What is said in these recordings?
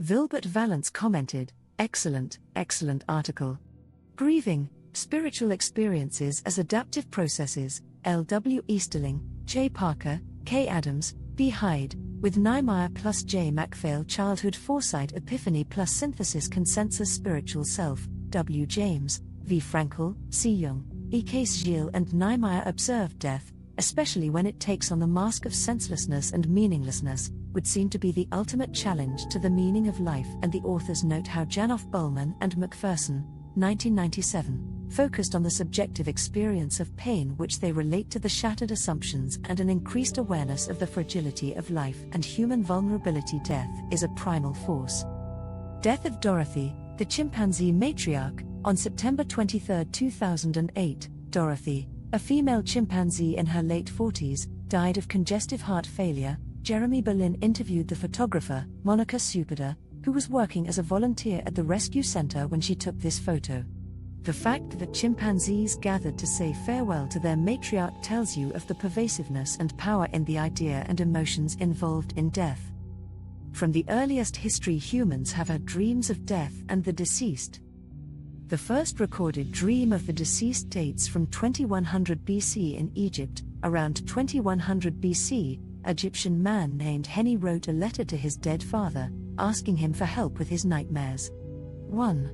Vilbert Vallance commented, "Excellent, excellent article. Grieving, Spiritual Experiences as Adaptive Processes, L.W. Easterling, J. Parker, K. Adams, B. Hyde, with Neimeyer plus J. MacPhail Childhood Foresight-Epiphany plus Synthesis Consensus Spiritual Self, W. James, V. Frankl, C. Jung, E. Cayce. Gilles and Neimeyer observed death, especially when it takes on the mask of senselessness and meaninglessness, would seem to be the ultimate challenge to the meaning of life." And the authors note how Janoff-Bulman and McPherson, 1997, focused on the subjective experience of pain which they relate to the shattered assumptions and an increased awareness of the fragility of life and human vulnerability. Death is a primal force. Death of Dorothy, the chimpanzee matriarch, on September 23, 2008. Dorothy, a female chimpanzee in her late 40s, died of congestive heart failure. Jeremy Berlin interviewed the photographer, Monica Supida, who was working as a volunteer at the rescue center when she took this photo. The fact that chimpanzees gathered to say farewell to their matriarch tells you of the pervasiveness and power in the idea and emotions involved in death. From the earliest history, humans have had dreams of death and the deceased. The first recorded dream of the deceased dates from 2100 BC in Egypt. Around 2100 BC, an Egyptian man named Henny wrote a letter to his dead father, asking him for help with his nightmares. 1.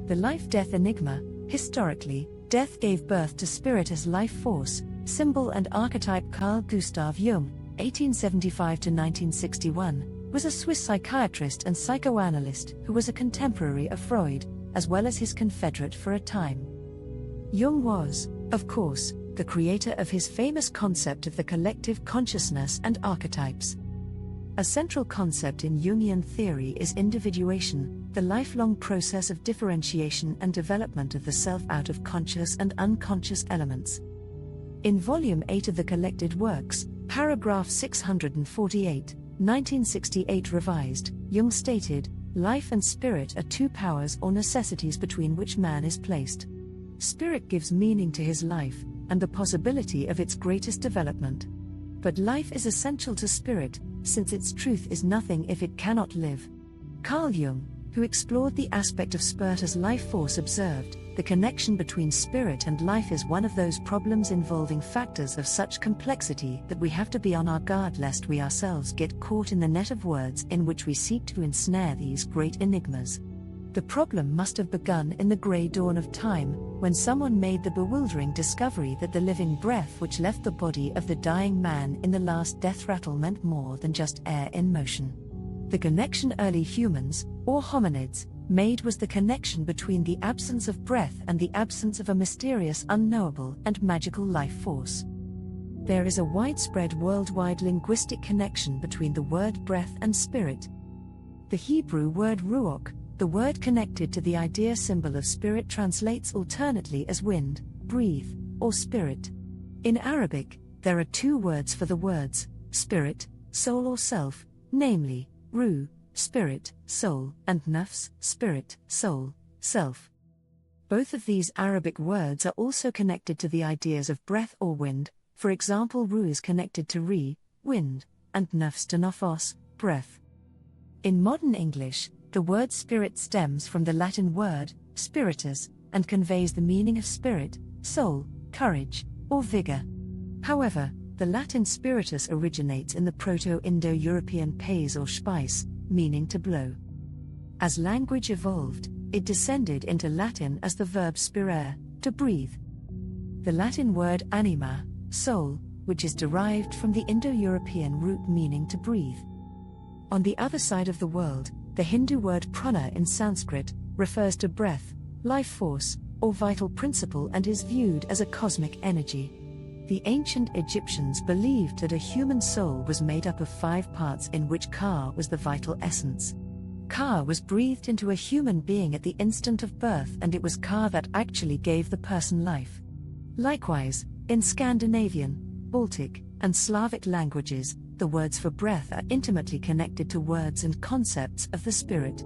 The life-death enigma. Historically, death gave birth to spirit as life force, symbol and archetype. Carl Gustav Jung, 1875–1961, was a Swiss psychiatrist and psychoanalyst who was a contemporary of Freud, as well as his confederate for a time. Jung was, of course, the creator of his famous concept of the collective consciousness and archetypes. A central concept in Jungian theory is individuation, the lifelong process of differentiation and development of the self out of conscious and unconscious elements. In Volume 8 of the Collected Works, paragraph 648, 1968 revised, Jung stated, "Life and spirit are two powers or necessities between which man is placed. Spirit gives meaning to his life, and the possibility of its greatest development. But life is essential to spirit, since its truth is nothing if it cannot live." Carl Jung, who explored the aspect of spirit as life force, observed, "The connection between spirit and life is one of those problems involving factors of such complexity that we have to be on our guard lest we ourselves get caught in the net of words in which we seek to ensnare these great enigmas." The problem must have begun in the grey dawn of time, when someone made the bewildering discovery that the living breath which left the body of the dying man in the last death rattle meant more than just air in motion. The connection early humans, or hominids, made was the connection between the absence of breath and the absence of a mysterious, unknowable, and magical life force. There is a widespread worldwide linguistic connection between the word breath and spirit. The Hebrew word ruach, the word connected to the idea symbol of spirit, translates alternately as wind, breathe, or spirit. In Arabic, there are two words for the words spirit, soul or self, namely, ruh, spirit, soul, and nafs, spirit, soul, self. Both of these Arabic words are also connected to the ideas of breath or wind. For example, ruh is connected to ri, wind, and nafs to nafos, breath. In modern English, the word spirit stems from the Latin word spiritus and conveys the meaning of spirit, soul, courage, or vigor. However, the Latin spiritus originates in the Proto-Indo-European pes or speis, meaning to blow. As language evolved, it descended into Latin as the verb spirare, to breathe. The Latin word anima, soul, which is derived from the Indo-European root meaning to breathe. On the other side of the world, the Hindu word prana in Sanskrit refers to breath, life force, or vital principle and is viewed as a cosmic energy. The ancient Egyptians believed that a human soul was made up of 5 parts, in which Ka was the vital essence. Ka was breathed into a human being at the instant of birth, and it was Ka that actually gave the person life. Likewise, in Scandinavian, Baltic, and Slavic languages, the words for breath are intimately connected to words and concepts of the spirit.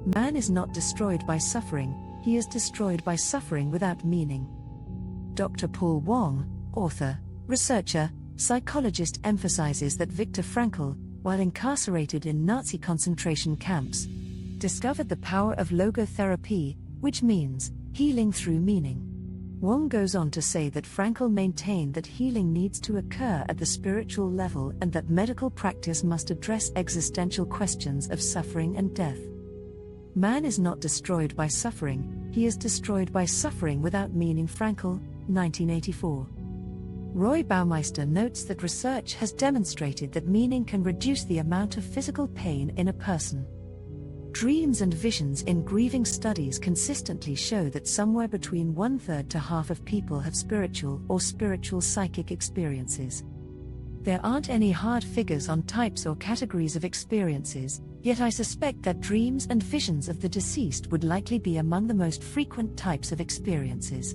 Man is not destroyed by suffering, he is destroyed by suffering without meaning. Dr. Paul Wong, author, researcher, psychologist, emphasizes that Viktor Frankl, while incarcerated in Nazi concentration camps, discovered the power of logotherapy, which means healing through meaning. Jung goes on to say that Frankl maintained that healing needs to occur at the spiritual level and that medical practice must address existential questions of suffering and death. Man is not destroyed by suffering, he is destroyed by suffering without meaning. Frankl, 1984. Roy Baumeister notes that research has demonstrated that meaning can reduce the amount of physical pain in a person. Dreams and visions in grieving studies consistently show that somewhere between 1/3 to half of people have spiritual or spiritual psychic experiences. There aren't any hard figures on types or categories of experiences, yet I suspect that dreams and visions of the deceased would likely be among the most frequent types of experiences.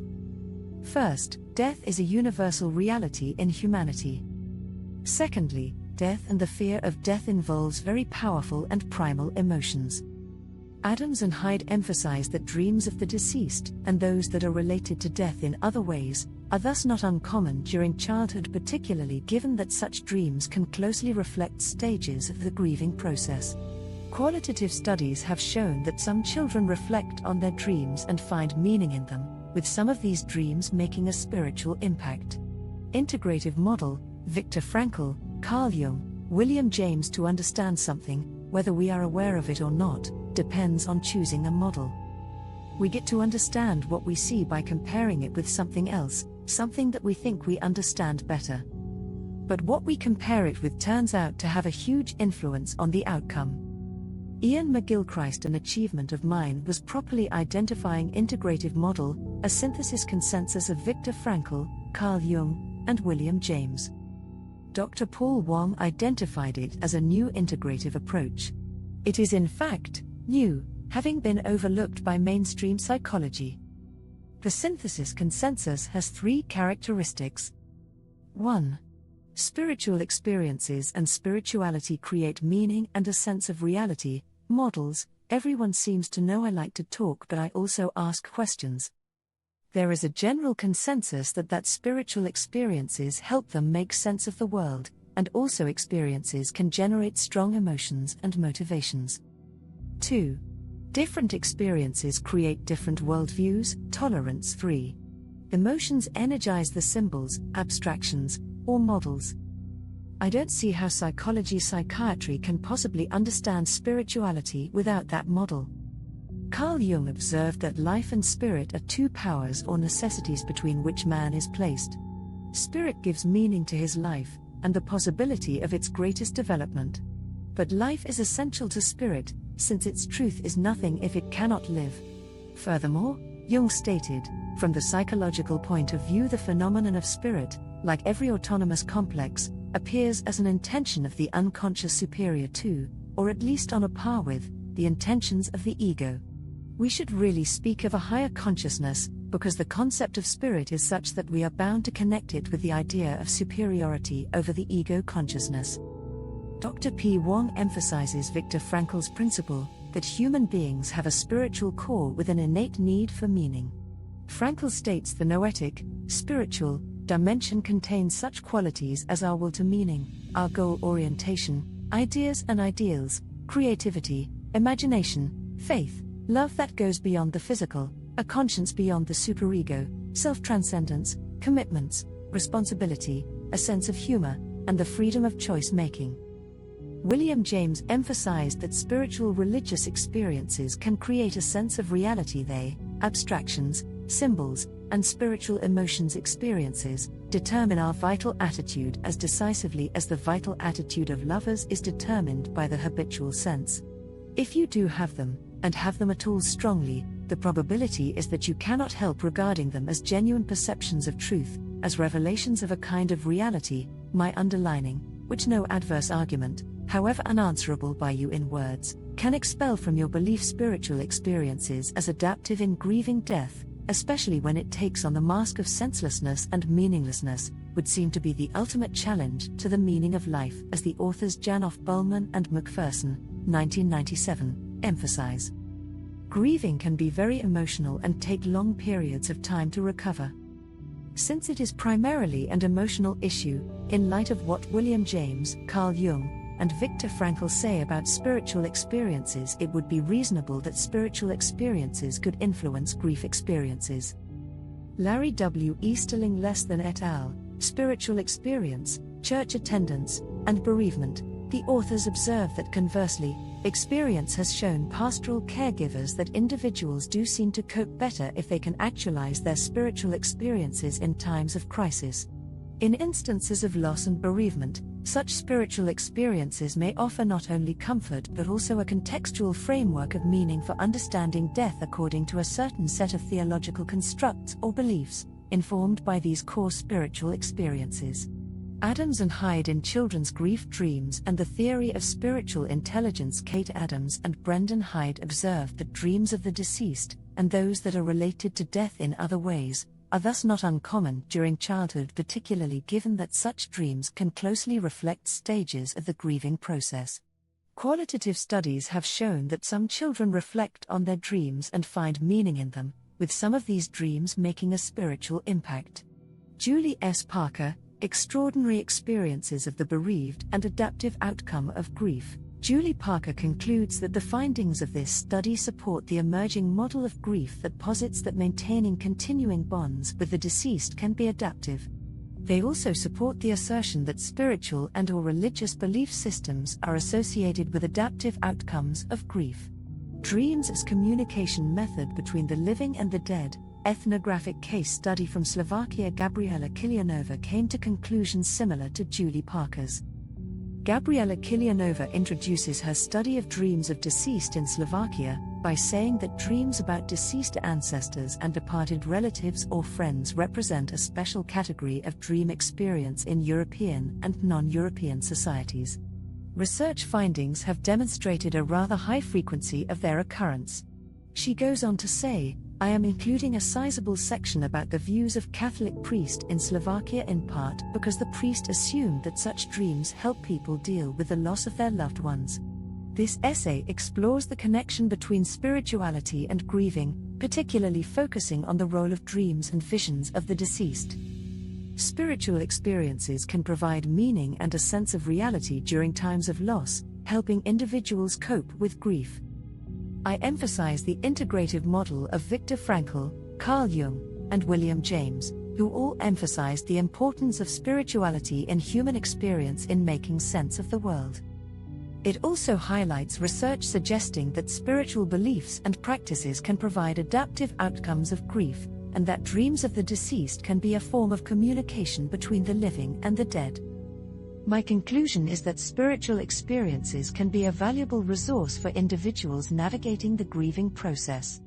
First, death is a universal reality in humanity. Secondly, death and the fear of death involves very powerful and primal emotions. Adams and Hyde emphasize that dreams of the deceased, and those that are related to death in other ways, are thus not uncommon during childhood, particularly given that such dreams can closely reflect stages of the grieving process. Qualitative studies have shown that some children reflect on their dreams and find meaning in them, with some of these dreams making a spiritual impact. Integrative model, Viktor Frankl, Carl Jung, William James. To understand something, whether we are aware of it or not, depends on choosing a model. We get to understand what we see by comparing it with something else, something that we think we understand better. But what we compare it with turns out to have a huge influence on the outcome. Ian McGilchrist, An Achievement of Mind, was properly identifying integrative model, a synthesis consensus of Viktor Frankl, Carl Jung, and William James. Dr. Paul Wong identified it as a new integrative approach. It is in fact new, having been overlooked by mainstream psychology. The synthesis consensus has 3 characteristics. 1. Spiritual experiences and spirituality create meaning and a sense of reality. Models, everyone seems to know I like to talk, but I also ask questions. There is a general consensus that spiritual experiences help them make sense of the world, and also experiences can generate strong emotions and motivations. 2. Different experiences create different worldviews. Tolerance. 3. Emotions energize the symbols, abstractions, or models. I don't see how psychiatry can possibly understand spirituality without that model. Carl Jung observed that life and spirit are 2 powers or necessities between which man is placed. Spirit gives meaning to his life, and the possibility of its greatest development. But life is essential to spirit, since its truth is nothing if it cannot live. Furthermore, Jung stated, from the psychological point of view, the phenomenon of spirit, like every autonomous complex, appears as an intention of the unconscious superior to, or at least on a par with, the intentions of the ego. We should really speak of a higher consciousness, because the concept of spirit is such that we are bound to connect it with the idea of superiority over the ego consciousness. Dr. P. Wong emphasizes Viktor Frankl's principle, that human beings have a spiritual core with an innate need for meaning. Frankl states the noetic, spiritual, dimension contains such qualities as our will to meaning, our goal orientation, ideas and ideals, creativity, imagination, faith, love that goes beyond the physical, a conscience beyond the superego, self-transcendence, commitments, responsibility, a sense of humor, and the freedom of choice-making. William James emphasized that spiritual religious experiences can create a sense of reality. They, abstractions, symbols, and spiritual emotions experiences, determine our vital attitude as decisively as the vital attitude of lovers is determined by the habitual sense. If you do have them, and have them at all strongly, the probability is that you cannot help regarding them as genuine perceptions of truth, as revelations of a kind of reality, my underlining, which no adverse argument, however unanswerable by you in words, can expel from your belief. Spiritual experiences as adaptive in grieving death, especially when it takes on the mask of senselessness and meaninglessness, would seem to be the ultimate challenge to the meaning of life, as the authors Janoff-Bulman and McPherson, 1997, emphasize. Grieving can be very emotional and take long periods of time to recover. Since it is primarily an emotional issue, in light of what William James, Carl Jung, and Viktor Frankl say about spiritual experiences, it would be reasonable that spiritual experiences could influence grief experiences. Larry W. Easterling et al., Spiritual Experience, Church Attendance, and Bereavement. The authors observe that conversely, experience has shown pastoral caregivers that individuals do seem to cope better if they can actualize their spiritual experiences in times of crisis. In instances of loss and bereavement, such spiritual experiences may offer not only comfort but also a contextual framework of meaning for understanding death according to a certain set of theological constructs or beliefs, informed by these core spiritual experiences. Adams and Hyde in Children's Grief Dreams and the Theory of Spiritual Intelligence. Kate Adams and Brendan Hyde observed that dreams of the deceased, and those that are related to death in other ways, are thus not uncommon during childhood, particularly given that such dreams can closely reflect stages of the grieving process. Qualitative studies have shown that some children reflect on their dreams and find meaning in them, with some of these dreams making a spiritual impact. Julie S. Parker, Extraordinary Experiences of the Bereaved and Adaptive Outcome of Grief. Julie Parker concludes that the findings of this study support the emerging model of grief that posits that maintaining continuing bonds with the deceased can be adaptive. They also support the assertion that spiritual and/or religious belief systems are associated with adaptive outcomes of grief. Dreams as communication method between the living and the dead. Ethnographic case study from Slovakia. Gabriela Kilianova came to conclusions similar to Julie Parker's. Gabriela Kilianova introduces her study of dreams of deceased in Slovakia by saying that dreams about deceased ancestors and departed relatives or friends represent a special category of dream experience in European and non-European societies. Research findings have demonstrated a rather high frequency of their occurrence. She goes on to say, I am including a sizable section about the views of Catholic priest in Slovakia in part because the priest assumed that such dreams help people deal with the loss of their loved ones. This essay explores the connection between spirituality and grieving, particularly focusing on the role of dreams and visions of the deceased. Spiritual experiences can provide meaning and a sense of reality during times of loss, helping individuals cope with grief. I emphasize the integrative model of Viktor Frankl, Carl Jung, and William James, who all emphasized the importance of spirituality in human experience in making sense of the world. It also highlights research suggesting that spiritual beliefs and practices can provide adaptive outcomes of grief, and that dreams of the deceased can be a form of communication between the living and the dead. My conclusion is that spiritual experiences can be a valuable resource for individuals navigating the grieving process.